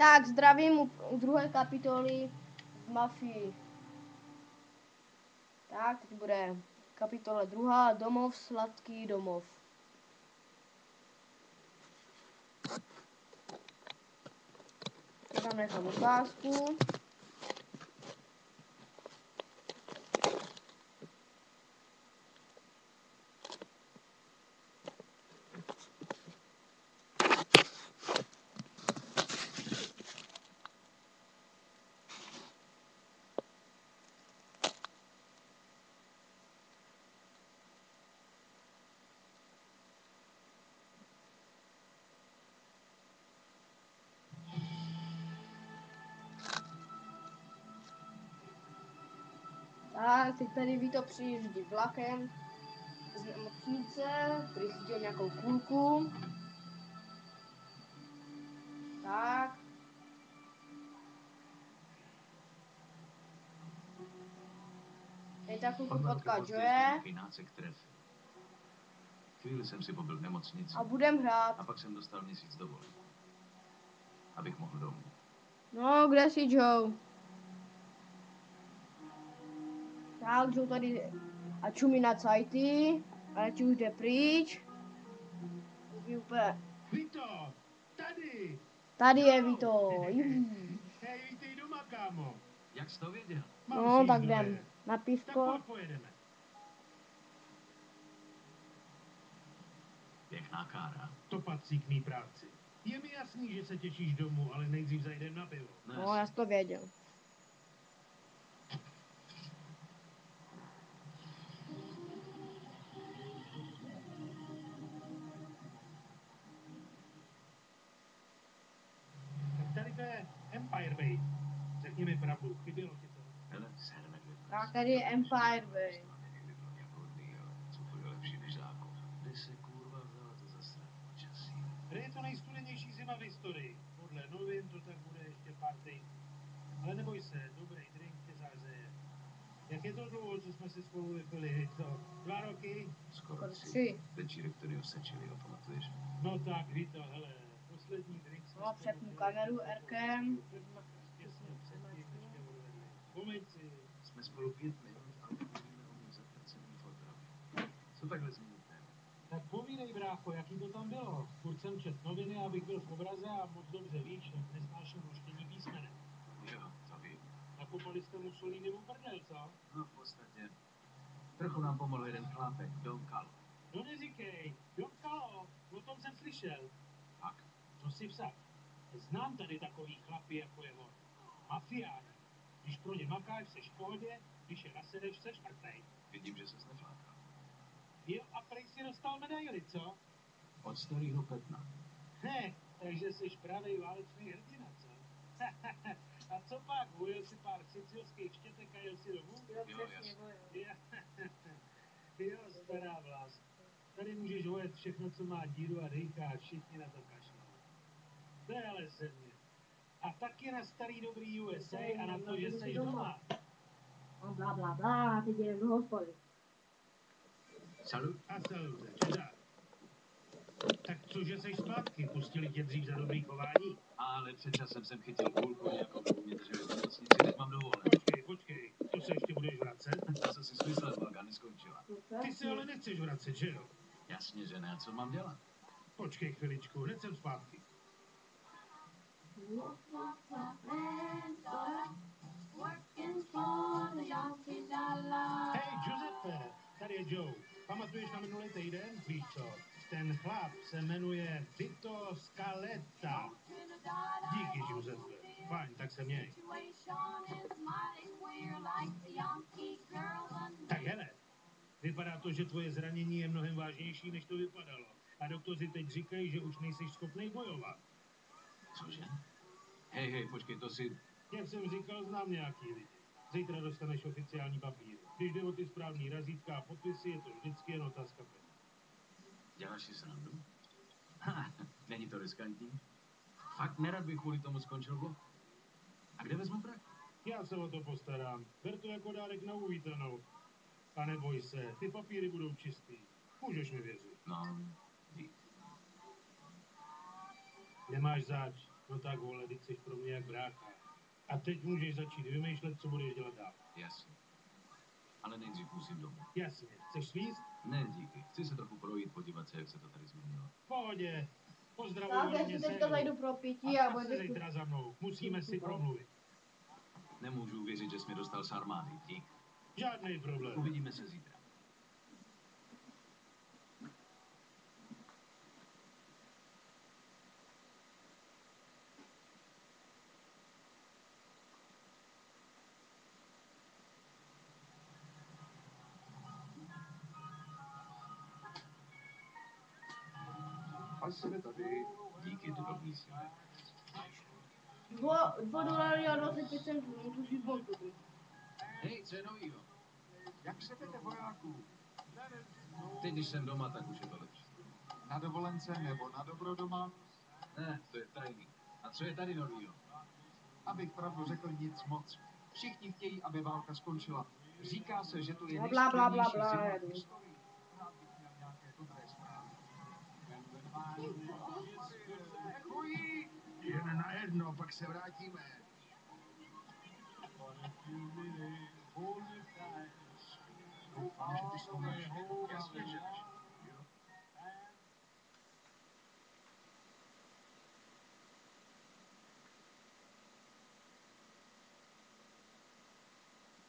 Tak, zdravím u druhé kapitoly z Mafii. Tak, teď bude kapitola druhá, domov, sladký domov. Tam nechám ukázku. Tak, teď tady Vito přijíždí vlakem z nemocnice, který chytil nějakou kulku. Tak. Teď takovou potká Joe. Chvíli jsem si pobyl v nemocnici. A budem hrát. A pak jsem dostal měsíc dovolené. Abych mohl domů. No, kde jsi, Joe? Tak, Joe tady a čumí na cajty. Ale ti už jde pryč. Úplně. Vito, tady! Tady je Vito. Hej, vítej doma, kámo. Jak jsi to věděl? No, si tak jít jdem zdroje. na Tak pivko. pojedeme. Pěkná kára. To patří k mý práci. Je mi jasný, že se těšíš domů, ale nejdřív zajdem na pivo. No, já jsem to věděl. Tak tady to je Empire Way. Řekni mi pravdu, chybělo ti to. Hele, serme dvě prst. Tak tady je Empire Way. Někdy bylo nějak hodný, ale cokoliv lepší než zákov. Kde se kurva vzala to zasrané počasí? Tady je to nejstudenější zima v historii. Podle novin to tak bude ještě pár týdnů. Ale neboj se, dobrý drink tě zahřeje. Jak je to dlouho, co jsme si spolu vypili? To 2 roky? Skoro 3. 3. Večírek, který ho sečili, ho pamatuješ? No tak, Vito, hele, poslední drink jsme No, přepnu kameru Rkem. těsně předtím, než tě odvedli. Vzpomeň si. Jsme spolu 5 minut a už mluvíme o mých zatracených fotrách. Co takhle změnit téma? Tak povídej, brácho, jaký to tam bylo. Furt jsem čet noviny, abych byl v obraze a moc dobře víš, jak nesnáším luštění písmenem. Jo, to vím. Nakopali jste Mussolinimu prdel, co? No v podstatě. Trochu nám pomohl jeden chlápek, Don Calo. No neříkej, Don Calo, o tom jsem slyšel. Fakt. To si vsaď. Znám tady takový chlapy jako je on. Mafiáni. Když pro ně makáš, seš v pohodě, když je nasedeš, seš mrtvej. Vidím, že ses neflákal. Jo, a prej si dostal medaili, co? Od starého Petna. Ne, takže jsi pravý válečný hrdina, co? A co pak, vojil si pár sicilských štětek a jel si domů? Jo, přesně, Jo, jo, stará vlast. Tady můžeš vojet všechno, co má díru a dejka a všichni na to kašlou. To je ale země. A taky na starý dobrý USA a na to, že jsi doma. No, bla, bla, bla, teď jdem do hospody. Salut. A salute, čedá. Tak cože seš zpátky? Pustili tě dřív za dobrý chování? Ale před časem jsem chytil půlku, nějakou dobu mě drželi v nemocnici, teď mám dovolené. Počkej, to se ještě budeš vracet? To, co si smyslel, Volga, neskončila. Ty se ale nechceš vracet, že jo? Jasně, že ne, a co mám dělat? Počkej chviličku, hned jsem zpátky. Hej, Giuseppe, tady je Joe. Pamatuješ na minulý týden? Víš co, ten chlap se jmenuje Vito Scaletta. Díky, Giuseppe. Fajn, tak se měj. Tak hele, vypadá to, že tvoje zranění je mnohem vážnější, než to vypadalo. A doktoři teď říkají, že už nejseš schopný bojovat. Cože? Hej, počkej, to si... Jak jsem říkal, znám nějaký lidi. Zítra dostaneš oficiální papíry. Když jde o ty správný razítka a podpisy, je to vždycky jen otázka peněz. Děláš si srandu? Ha, není to riskantní? Fakt nerad bych kvůli tomu skončil blok. A kde vezmu prach? Já se o to postarám. Ber to jako dárek na uvítanou. A neboj se, ty papíry budou čistý. Můžeš mi věřit. No, dík. Nemáš zač. No tak vole, teď jsi pro mě jak brácha. A teď můžeš začít vymýšlet, co budeš dělat dál. Jasně. Ale nejdřív musím domů. Jasně, chceš svíst? Ne, díky. Chci se trochu projít, podívat se, jak se to tady změnilo. V pohodě. Pozdravuj Tak, ode já mě si teďka Séru. zajdu pro pití A a zase budete... zítra za mnou. Musíme si promluvit. Nemůžu uvěřit, že jsi mě dostal z armády. Dík. Žádný problém. Uvidíme se zítra. A jsme tady. Díky, to místíme. $2 a 25 centů, no to si bonku. Hej, co je novýho? Jak se jmenujete vojáků? Teď, když jsem doma, tak už je to lepší. Na dovolence nebo na dobro doma? Ne, to je tajný. A co je tady novýho? Abych pravdu řekl, nic moc. Všichni chtějí, aby válka skončila. Říká se, že to je Bla, bla, bla, bla, nejstudenější bla, zima jedu. v historii. Rád bych měl nějaké dobré zprávy. Nechují! Jen na jedno, pak se vrátíme. Doufám, že ty sloužíš. Jasně, že ne.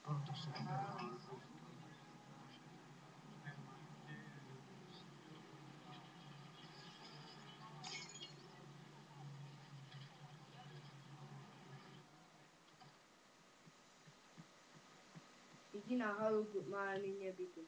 Proto se Jdi na halu, má nyní bytu.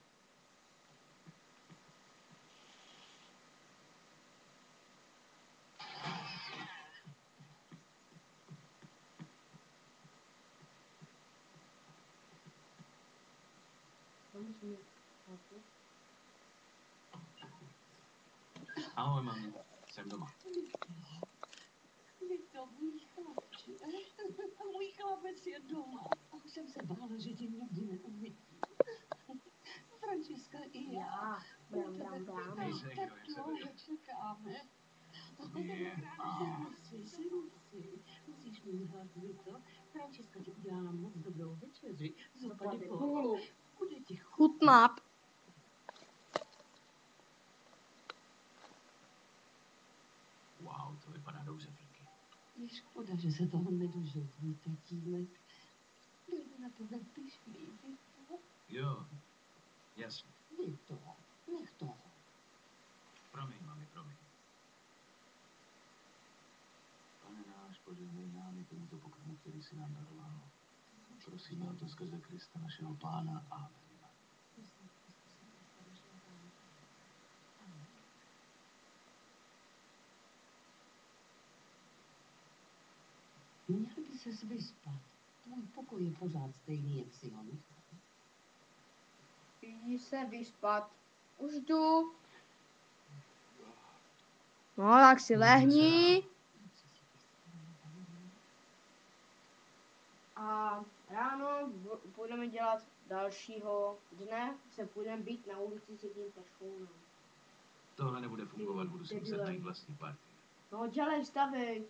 Ahoj, mami. Jsem doma. Viktor, můj chlapče. Můj chlapec je doma. A už jsem se bála, že tě nikdy neuvidím. Francesca i já. Bram, bram, bram. Hej, Zéko, jak se Tak vede? dlouho čekáme. Je. Sedni si. Musíš mít hlad, Viktor. Francesca ti udělala moc dobrou večeři. Zopa de polo. Bude ti Chutná. Wow, to vypadá dobře, Fliky. Je škoda, že se toho nedožil tvůj tatínek. Byl by na tebe pyšný, Viktor. Jo, jasně. Viktor, nech toho. Promiň, mami, promiň. Pane náš, požehnej nám i tomuto pokrmu, který si nám daroval. Prosíme o to skrze Krista, našeho Pána. Amen. Měl by ses vyspat. Tvůj pokoj je pořád stejný, jak si ho nechal. Jdi se vyspat. Už jdu. No, tak si lehni. A ráno půjdeme dělat dalšího dne. Se půjdeme být na ulici s jedním pešounem. Tohle nebude fungovat, budu si muset Debile. najít vlastní partii. No, dělej, stavej.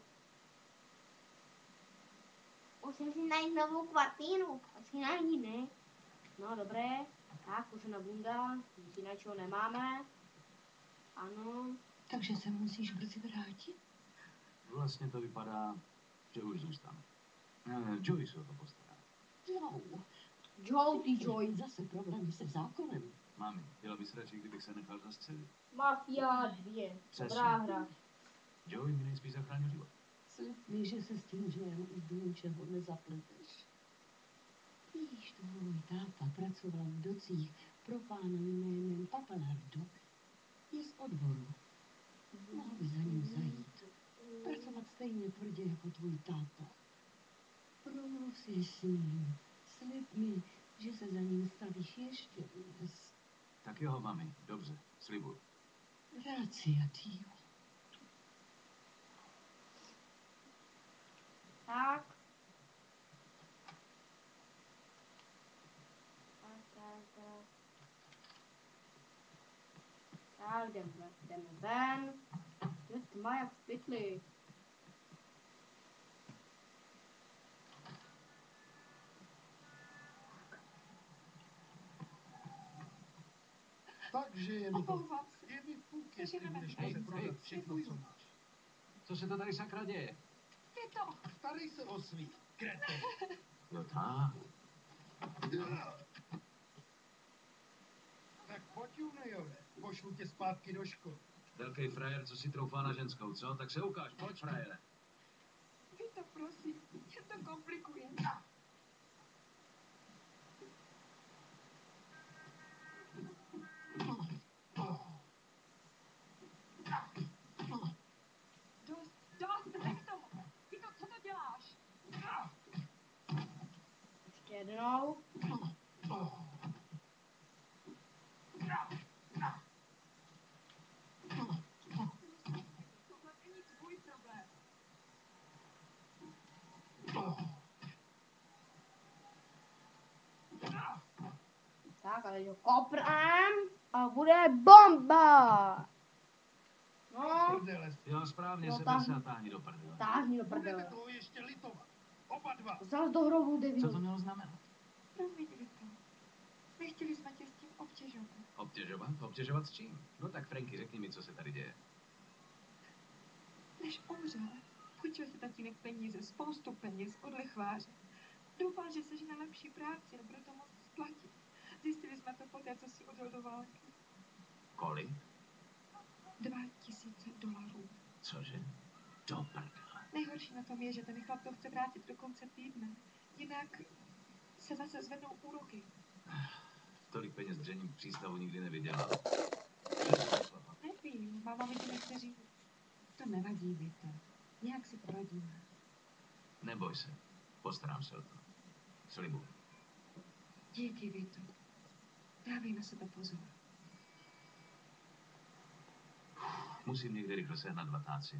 Musím si najít novou kvartíru. Asi najít, ne? No, dobré. Tak, kožená bunda. Nic jiného nemáme. Ano. Takže se musíš brzy vrátit? Vlastně to vypadá, že už zůstanu. Joey se o to postará. Joe, ty Joy. Zase problémy se zákonem. Mami, byla bys radši, kdybych se nechal zastřelit. Mafia 2. Přesně. Dobrá hra. Joey mi nejspíš zachránil život. Slib mi, že se s tím Joem už do ničeho nezapleteš. Víš, tvůj táta pracoval v docích pro pána jménem Papalardo. Je z odboru. Mohl by za ním zajít. Pracovat stejně tvrdě jako tvůj táta. Promluv si s ním. Slib mi, že se za ním stavíš ještě dnes. Tak jo, mami, dobře, slibuju. Grazie, Dio. Tak. Tak, jdeme ven. Je tma jak v pytli. Takže je mi to. Omlouvám se. Je mi fuk, jestli Můžeme budeš mít. muset prodat všechno, co máš. Co se to tady sakra děje? Vito, Starej se o svý, krete. Jo, tak. Tak pojď, juniore, pošlu tě zpátky do školy. Velký frajer, co si troufá na ženskou, co? Tak se ukáž, pojď, frajere. Vito, prosím, je to komplikuje. Dost, nech toho. Vito, co to děláš? Ještě jednou. Tohle není tvůj problém. Tak, ale ho kopnem a bude bomba. No, Prdele, Jo, správně, Jo, sebe se táhni. a táhni do prdele. táhni do budete prdele. toho ještě litovat. Oba dva. Zas do hrobu, Co to debil. mělo znamenat? Promiň, Vito. Nechtěli jsme tě s tím obtěžovat. Obtěžovat? Obtěžovat s čím? No tak, Franky, řekni mi, co se tady děje. Než umřel, půjčil si tatínek peníze, spoustu peněz od lichváře. Doufal, že jsi na lepší práci a proto moc splatit. Zjistili jsme to poté, co si odjel do války. Kolik? $2000. Cože? Do prdele. Nejhorší na tom je, že ten chlap to chce vrátit do konce týdne. Jinak se zase zvednou úroky. Tolik peněz dřením v přístavu nikdy neviděla. Nevím, máma mi to nechce říct. To nevadí, Vito. Nějak si poradíme. Neboj se, postarám se o to. Slibuji. Díky, Vito. Dávej na sebe pozor. Musím někde rychle sehnat 2 táci.